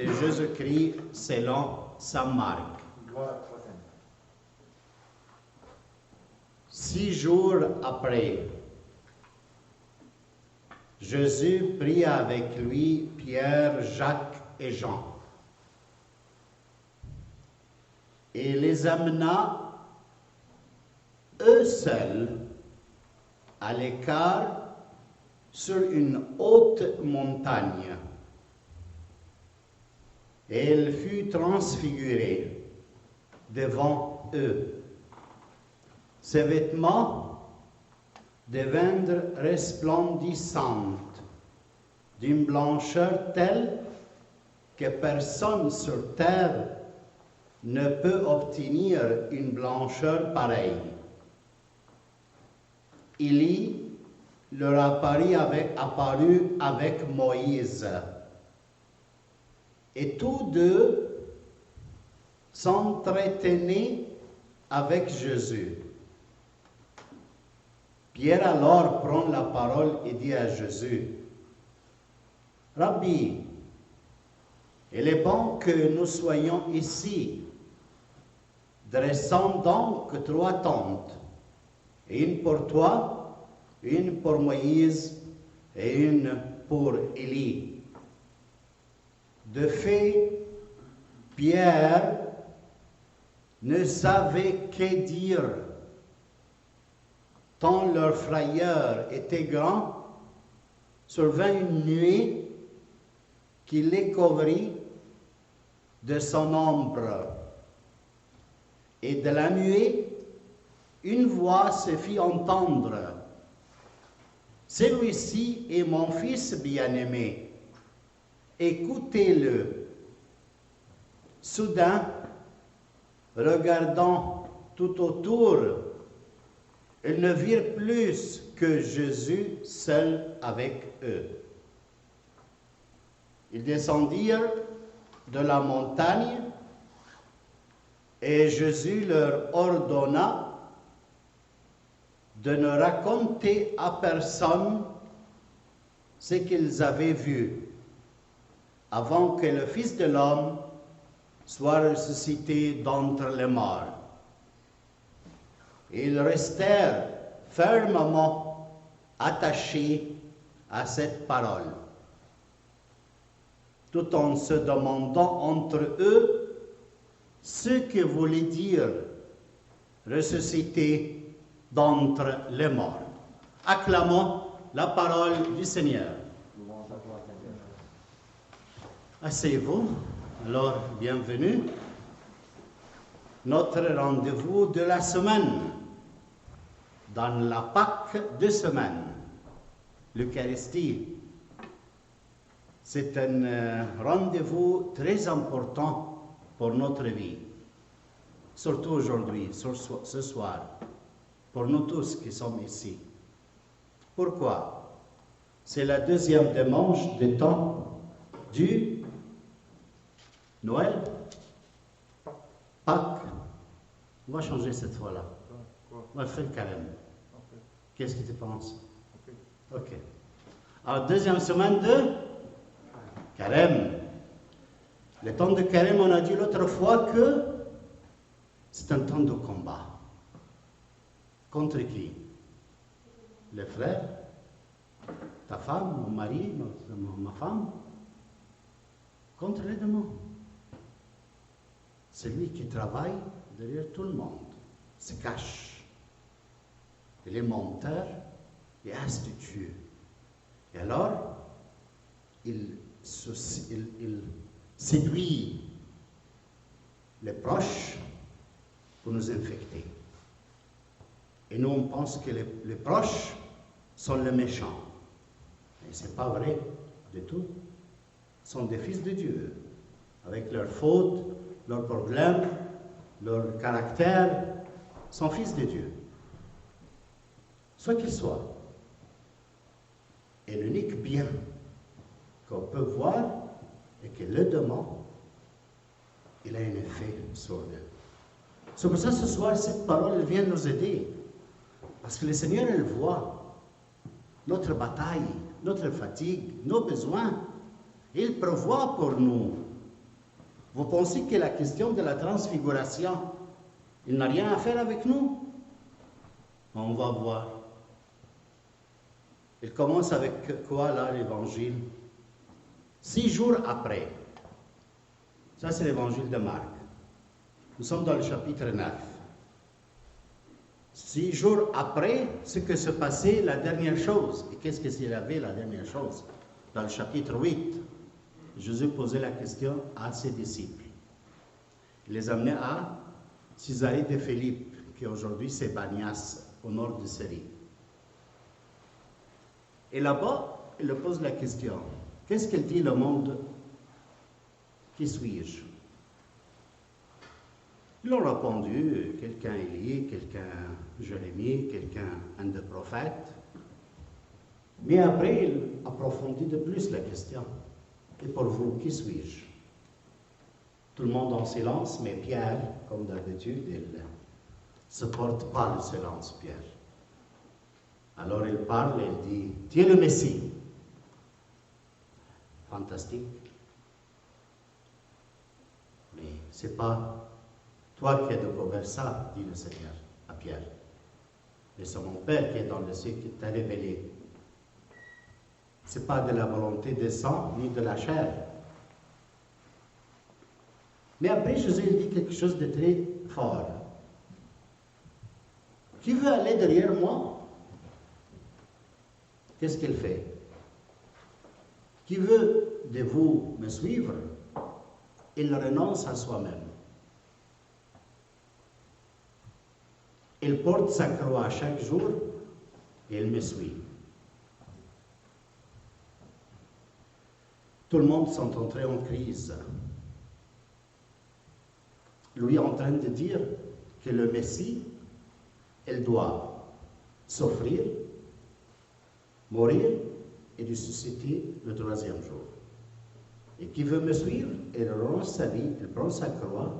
de Jésus-Christ selon saint Marc. 6 jours après, Jésus prit avec lui Pierre, Jacques et Jean et les amena eux seuls à l'écart sur une haute montagne. Et elle fut transfigurée devant eux. Ses vêtements devinrent resplendissants d'une blancheur telle que personne sur terre ne peut obtenir une blancheur pareille. Élie leur apparut avec Moïse. Et tous deux s'entretenaient avec Jésus. Pierre alors prend la parole et dit à Jésus, « Rabbi, il est bon que nous soyons ici. Dressons donc 3 tentes, une pour toi, une pour Moïse et une pour Élie. » De fait, Pierre ne savait que dire, tant leur frayeur était grand. Survint une nuée qui les couvrit de son ombre. Et de la nuée, une voix se fit entendre. Celui-ci est mon fils bien-aimé. Écoutez-le. Soudain, regardant tout autour, ils ne virent plus que Jésus seul avec eux. Ils descendirent de la montagne et Jésus leur ordonna de ne raconter à personne ce qu'ils avaient vu, avant que le Fils de l'homme soit ressuscité d'entre les morts. Ils restèrent fermement attachés à cette parole, tout en se demandant entre eux ce que voulait dire ressuscité d'entre les morts. Acclamons la parole du Seigneur. Asseyez-vous. Alors, bienvenue. Notre rendez-vous de la semaine, dans la Pâque de semaine, l'Eucharistie. C'est un rendez-vous très important pour notre vie, surtout aujourd'hui, ce soir, pour nous tous qui sommes ici. Pourquoi? C'est la deuxième dimanche du temps du Noël, Pâques. On va changer cette fois-là. On va faire le carême. Qu'est-ce que tu penses? Ok. Alors, deuxième semaine de carême. Le temps de carême, on a dit l'autre fois que c'est un temps de combat. Contre qui? Les frères? Ta femme, mon mari, ma femme? Contre les démons. Celui qui travaille derrière tout le monde se cache. Il est menteur et astucieux. Et alors, il séduit les proches pour nous infecter. Et nous, on pense que les proches sont les méchants. Et ce n'est pas vrai du tout. Ce sont des fils de Dieu, avec leurs fautes, leurs problèmes, leur caractère, sont fils de Dieu. Soit qu'ils soient. Et l'unique bien qu'on peut voir est que le démon, il a un effet sur eux. C'est pour ça ce soir, cette parole elle vient nous aider. Parce que le Seigneur, il voit notre bataille, notre fatigue, nos besoins. Il prévoit pour nous Vous pensez que la question de la transfiguration, il n'a rien à faire avec nous? On va voir. Il commence avec quoi là, l'évangile? 6 jours après. Ça, c'est l'évangile de Marc. Nous sommes dans le chapitre 9. 6 jours après ce que se passait, la dernière chose. Et qu'est-ce que s'il avait la dernière chose? Dans le chapitre 8, Jésus posait la question à ses disciples. Il les amenait à Césarée de Philippe, qui aujourd'hui c'est Banias, au nord de Syrie. Et là-bas, il leur pose la question. Qu'est-ce qu'il dit le monde? Qui suis-je? Ils ont répondu, quelqu'un Élie, quelqu'un Jérémie, quelqu'un un des prophètes. Mais après, il approfondit de plus la question. Et pour vous, qui suis-je? Tout le monde en silence, mais Pierre, comme d'habitude, il ne supporte pas le silence, Pierre. Alors il parle et il dit, tu es le Messie. Fantastique. Mais ce n'est pas toi qui as découvert ça, dit le Seigneur à Pierre. Mais c'est mon Père qui est dans le ciel qui t'a révélé. Ce n'est pas de la volonté des sang ni de la chair. Mais après, Jésus dit quelque chose de très fort. Qui veut aller derrière moi? Qu'est-ce qu'il fait? Qui veut de vous me suivre? Il renonce à soi-même. Il porte sa croix chaque jour et il me suit. Tout le monde sont entrés en crise. Lui est en train de dire que le Messie, il doit s'offrir, mourir et ressusciter le 3e jour. Et qui veut me suivre, il renonce sa vie, il prend sa croix,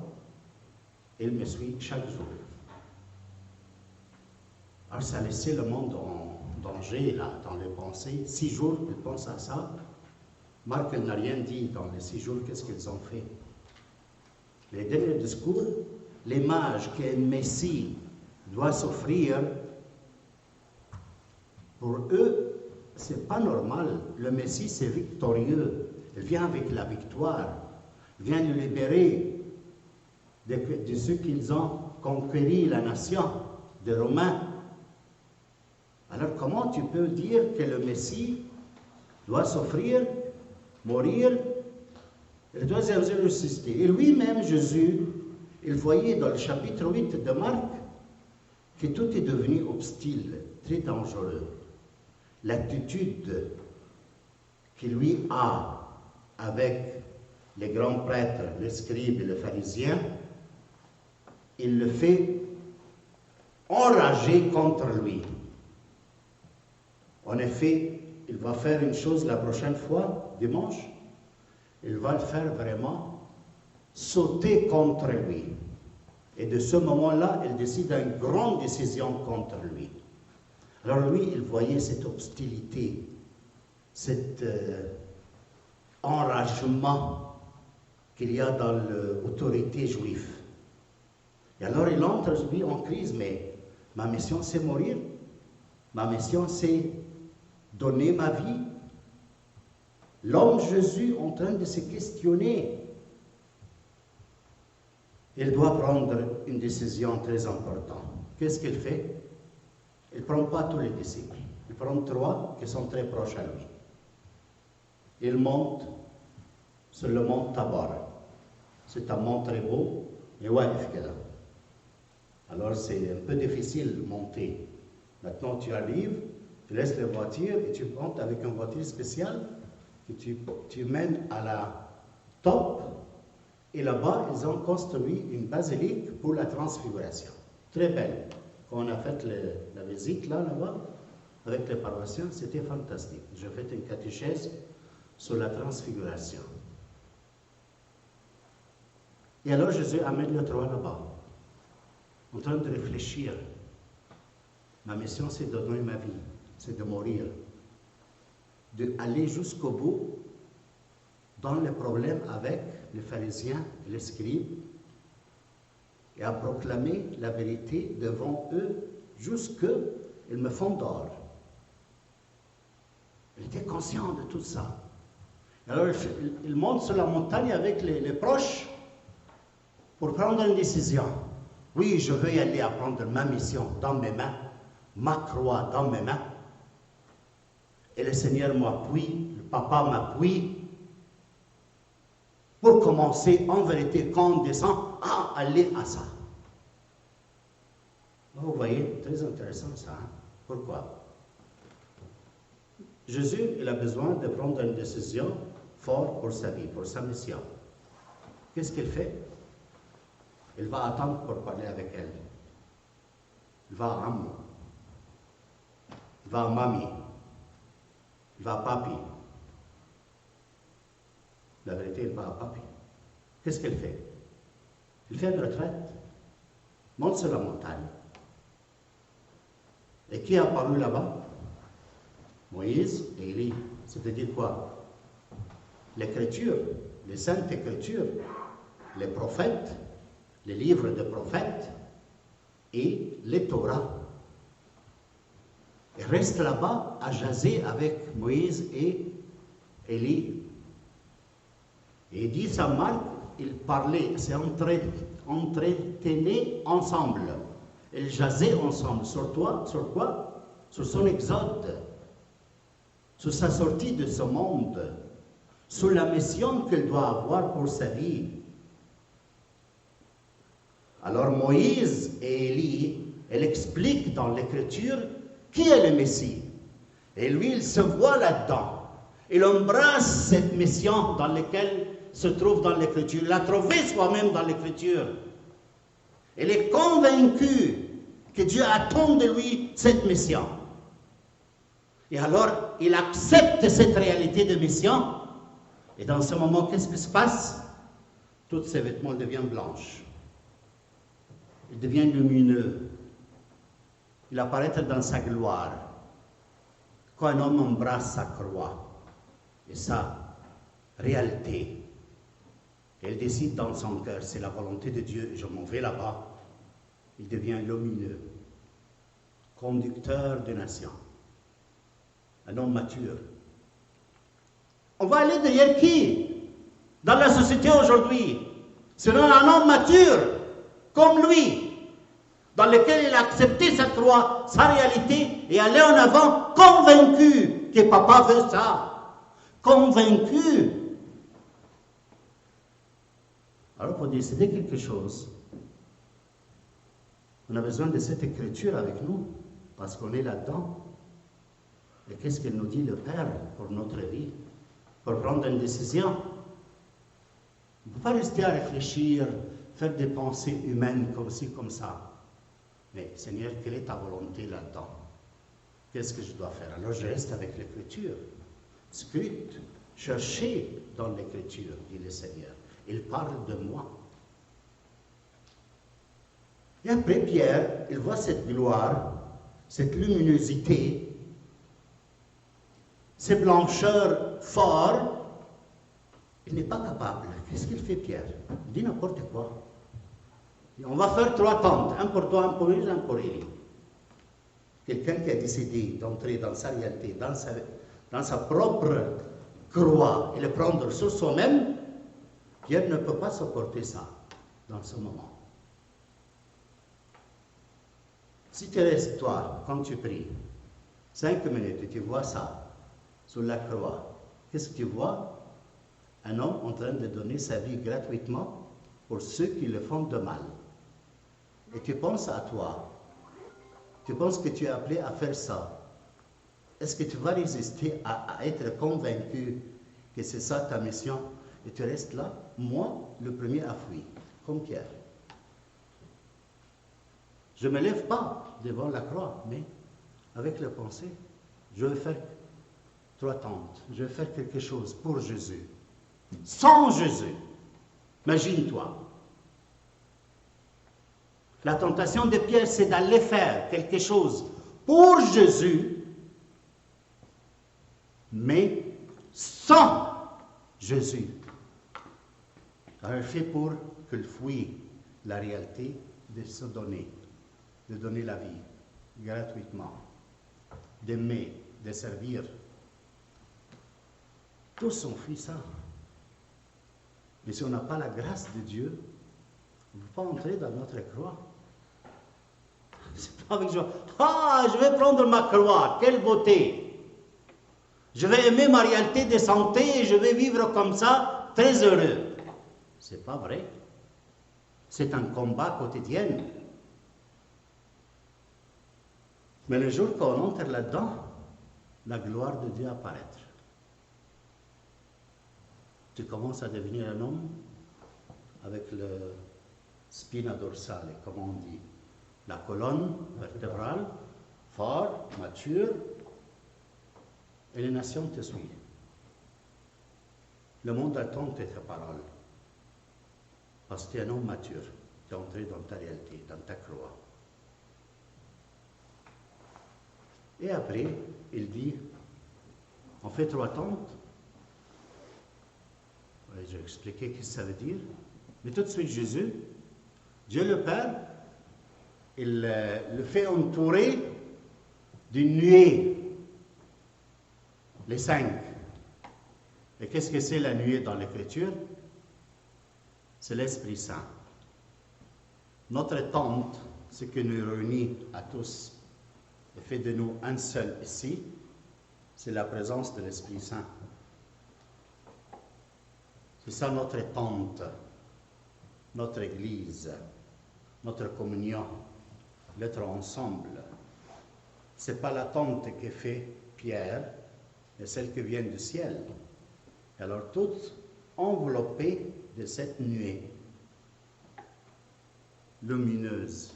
et il me suit chaque jour. Alors ça a laissé le monde en danger, là, dans les pensées. 6 jours, il pense à ça. Marc n'a rien dit dans les 6 jours, qu'est-ce qu'ils ont fait. Les derniers discours, l'image qu'un Messie doit s'offrir, pour eux, ce n'est pas normal. Le Messie, c'est victorieux. Il vient avec la victoire. Il vient nous libérer de ceux qui ont conquéri la nation, des Romains. Alors comment tu peux dire que le Messie doit s'offrir, mourir, et le 3e jour ressusciter? Et lui-même, Jésus, il voyait dans le chapitre 8 de Marc que tout est devenu hostile, très dangereux. L'attitude qu'il lui a avec les grands prêtres, les scribes et les pharisiens, il le fait enrager contre lui. En effet, il va faire une chose la prochaine fois, dimanche, il va le faire vraiment sauter contre lui. Et de ce moment-là, il décide une grande décision contre lui. Alors lui, il voyait cette hostilité, cet enragement qu'il y a dans l'autorité juive. Et alors il entre, lui, en crise, mais ma mission, c'est mourir. Ma mission, c'est donner ma vie. L'homme Jésus en train de se questionner. Il doit prendre une décision très importante. Qu'est-ce qu'il fait? Il ne prend pas tous les disciples. Il prend 3 qui sont très proches à lui. Il monte sur le mont Tabor. C'est un mont très beau, mais ouais, alors c'est un peu difficile de monter. Maintenant tu arrives, tu laisses la voiture et tu montes avec une voiture spéciale que tu mènes à la top. Et là-bas, ils ont construit une basilique pour la transfiguration. Très belle. Quand on a fait la visite là-bas, avec les paroissiens, c'était fantastique. J'ai fait une catéchèse sur la transfiguration. Et alors Jésus amène le 3 là-bas, en train de réfléchir. Ma mission, c'est de donner ma vie, c'est de mourir, d'aller jusqu'au bout, dans les problèmes avec les pharisiens et les scribes et à proclamer la vérité devant eux jusqu'ils me font d'or. Il était conscient de tout ça. Alors il monte sur la montagne avec les proches pour prendre une décision. Oui, je veux y aller à prendre ma mission dans mes mains, ma croix dans mes mains. Et le Seigneur m'appuie, le Papa m'appuie pour commencer en vérité quand on descend à aller à ça. Vous voyez, très intéressant ça. Hein? Pourquoi? Jésus, il a besoin de prendre une décision forte pour sa vie, pour sa mission. Qu'est-ce qu'il fait? Il va attendre pour parler avec elle. Il va à Ammo. Il va à Mamie. Il va à Papi. La vérité, il va à Papi. Qu'est-ce qu'il fait? Il fait une retraite. Monte sur la montagne. Et qui a apparu là-bas? Moïse et Élie. C'est-à-dire quoi? L'Écriture, les Saintes Écritures, les prophètes, les livres de prophètes et les Torahs. Il reste là-bas à jaser avec Moïse et Élie. Et il dit ça Marc, ils parlaient, c'est entretenaient ensemble. Ils jasaient ensemble. Sur quoi? Sur son exode, sur sa sortie de ce monde, sur la mission qu'il doit avoir pour sa vie. Alors Moïse et Élie, elle explique dans l'Écriture qui est le Messie. Et lui, il se voit là-dedans. Il embrasse cette mission dans laquelle se trouve dans l'Écriture. Il l'a trouvé soi-même dans l'Écriture. Il est convaincu que Dieu attend de lui cette mission. Et alors, il accepte cette réalité de mission. Et dans ce moment, qu'est-ce qui se passe? Tous ses vêtements deviennent blanches. Il devient lumineux. Il apparaît dans sa gloire. Quand un homme embrasse sa croix et sa réalité, il décide dans son cœur, c'est la volonté de Dieu, je m'en vais là-bas. Il devient lumineux, conducteur de nations, un homme mature. On va aller derrière qui? Dans la société aujourd'hui, selon un homme mature, comme lui, dans lequel il a accepté sa croix, sa réalité, et aller en avant, convaincu que papa veut ça. Convaincu. Alors pour décider quelque chose, on a besoin de cette écriture avec nous, parce qu'on est là-dedans. Et qu'est-ce qu'il nous dit le Père pour notre vie, pour prendre une décision? On ne peut pas rester à réfléchir, faire des pensées humaines comme ci, comme ça. Mais Seigneur, quelle est ta volonté là-dedans? Qu'est-ce que je dois faire? Alors je reste avec l'Écriture. Scrute, cherchez dans l'Écriture, dit le Seigneur. Il parle de moi. Et après, Pierre, il voit cette gloire, cette luminosité, ces blancheurs forts. Il n'est pas capable. Qu'est-ce qu'il fait, Pierre? Il dit n'importe quoi. On va faire 3 tentes, un pour toi, un pour lui, un pour Élie. Quelqu'un qui a décidé d'entrer dans sa réalité, dans sa propre croix et le prendre sur soi-même, Pierre ne peut pas supporter ça dans ce moment. Si tu restes, toi, quand tu pries, 5 minutes et tu vois ça sur la croix, qu'est-ce que tu vois? Un homme en train de donner sa vie gratuitement pour ceux qui le font de mal. Et tu penses à toi, tu penses que tu es appelé à faire ça. Est-ce que tu vas résister à être convaincu que c'est ça ta mission? Et tu restes là, moi, le premier à fuir, comme Pierre. Je ne me lève pas devant la croix, mais avec la pensée, je vais faire 3 tentes, je vais faire quelque chose pour Jésus. Sans Jésus, imagine-toi. La tentation de Pierre, c'est d'aller faire quelque chose pour Jésus, mais sans Jésus. Car il fait pour qu'il fuit la réalité de se donner, de donner la vie gratuitement, d'aimer, de servir. Tous ont fait ça. Mais si on n'a pas la grâce de Dieu, on ne peut pas entrer dans notre croix. C'est pas avec joie. Ah, je vais prendre ma croix, quelle beauté! Je vais aimer ma réalité de santé et je vais vivre comme ça, très heureux. C'est pas vrai. C'est un combat quotidien. Mais le jour qu'on entre là-dedans, la gloire de Dieu apparaître. Tu commences à devenir un homme avec le spina dorsale, comme on dit. La colonne vertébrale, fort, mature, et les nations te suivent. Le monde attend tes paroles. Parce que tu es un homme mature, tu es entré dans ta réalité, dans ta croix. Et après, il dit, on fait 3 tentes. Je vais expliquer ce que ça veut dire. Mais tout de suite, Jésus, Dieu le Père, il le fait entourer d'une nuée, les 5. Et qu'est-ce que c'est la nuée dans l'Écriture? C'est l'Esprit Saint. Notre tente, ce qui nous réunit à tous et fait de nous un seul ici, c'est la présence de l'Esprit Saint. C'est ça notre tente, notre Église, notre communion, l'être ensemble. Ce n'est pas la tente que fait Pierre, mais celle qui vient du ciel. Alors toutes enveloppées de cette nuée lumineuse.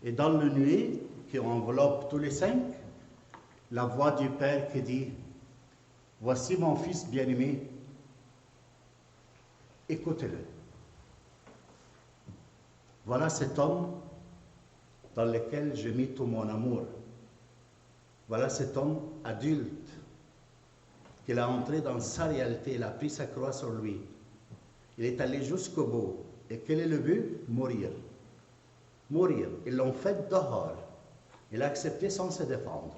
Et dans la nuée qui enveloppe tous les 5, la voix du Père qui dit, « Voici mon Fils bien-aimé, écoutez-le. » Voilà cet homme dans lequel j'ai mis tout mon amour. Voilà cet homme adulte qu'il a entré dans sa réalité, il a pris sa croix sur lui. Il est allé jusqu'au bout. Et quel est le but? Mourir. Mourir. Ils l'ont fait dehors. Il a accepté sans se défendre.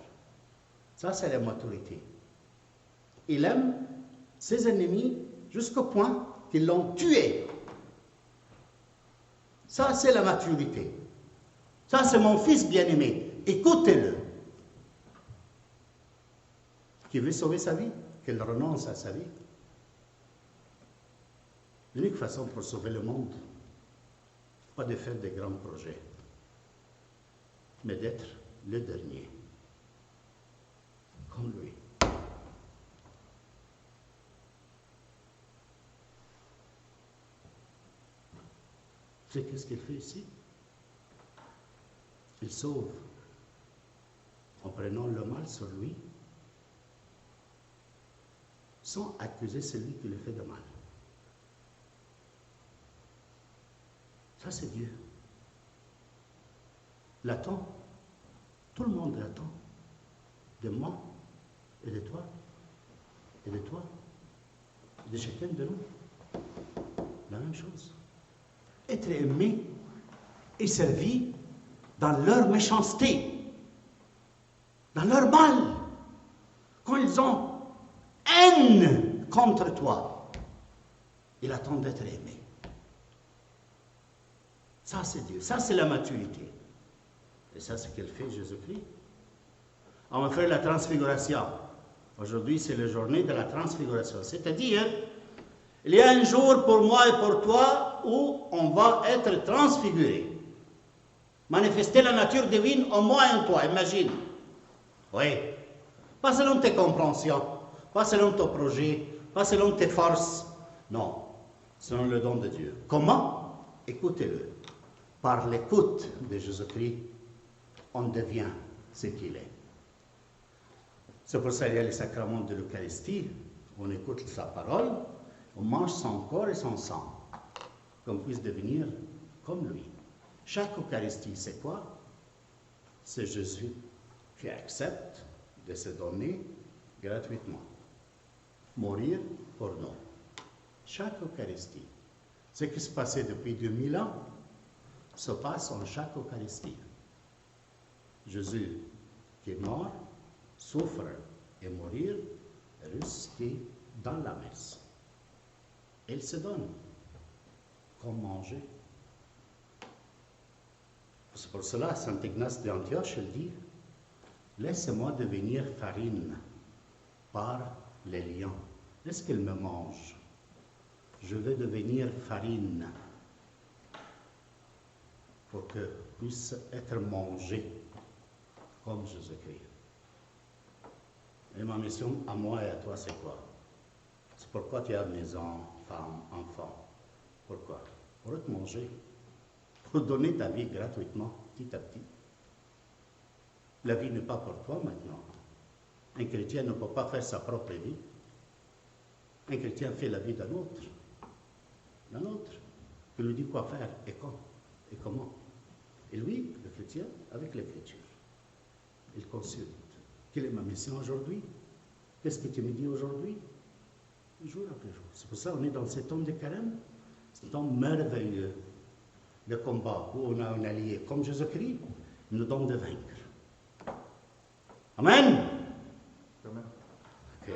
Ça, c'est la maturité. Il aime ses ennemis jusqu'au point qu'ils l'ont tué. Ça, c'est la maturité. Ça, c'est mon Fils bien-aimé. Écoutez-le. Qui veut sauver sa vie, qu'il renonce à sa vie. L'unique façon pour sauver le monde, pas de faire des grands projets, mais d'être le dernier, comme lui. C'est qu'est-ce qu'il fait ici? Il sauve en prenant le mal sur lui, sans accuser celui qui le fait de mal. Ça, c'est Dieu. L'attend. Tout le monde l'attend. De moi, et de toi, et de toi, et de chacun de nous. La même chose. Être aimé et servi dans leur méchanceté, dans leur mal, quand ils ont haine contre toi, il attend d'être aimé. Ça, c'est Dieu. Ça, c'est la maturité. Et ça, c'est ce qu'elle fait Jésus-Christ. On va faire la transfiguration. Aujourd'hui, c'est la journée de la transfiguration. C'est-à-dire, il y a un jour pour moi et pour toi où on va être transfiguré. Manifester la nature divine en moi et en toi, imagine. Oui. Pas selon tes compréhensions, pas selon ton projet, pas selon tes forces. Non, selon le don de Dieu. Comment? Écoutez-le. Par l'écoute de Jésus-Christ, on devient ce qu'il est. C'est pour ça qu'il y a les sacrements de l'Eucharistie. On écoute sa parole, on mange son corps et son sang, qu'on puisse devenir comme lui. Chaque Eucharistie, c'est quoi? C'est Jésus qui accepte de se donner gratuitement. Mourir pour nous. Chaque Eucharistie. Ce qui se passait depuis 2000 ans se passe en chaque Eucharistie. Jésus qui est mort, souffre et mourir, ressuscité dans la messe. Il se donne comme manger. C'est pour cela, saint Ignace d'Antioche, il dit, laissez-moi devenir farine par les lions. Laisse qu'il me mange. Je veux devenir farine pour que puisse être mangé comme Jésus-Christ. Et ma mission à moi et à toi, c'est quoi? C'est pourquoi tu as maison, femme, enfant. Pourquoi? Pour te manger. Pour donner ta vie gratuitement, petit à petit. La vie n'est pas pour toi maintenant. Un chrétien ne peut pas faire sa propre vie. Un chrétien fait la vie d'un autre. D'un autre. Il lui dit quoi faire et quand et comment. Et lui, le chrétien, avec l'écriture, il consulte. Quelle est ma mission aujourd'hui? Qu'est-ce que tu me dis aujourd'hui? Jour après jour. C'est pour ça qu'on est dans cet temps de carême. C'est un temps merveilleux de combat où on a un allié comme Jésus-Christ, il nous donne de vaincre. Amen. Amen. Okay.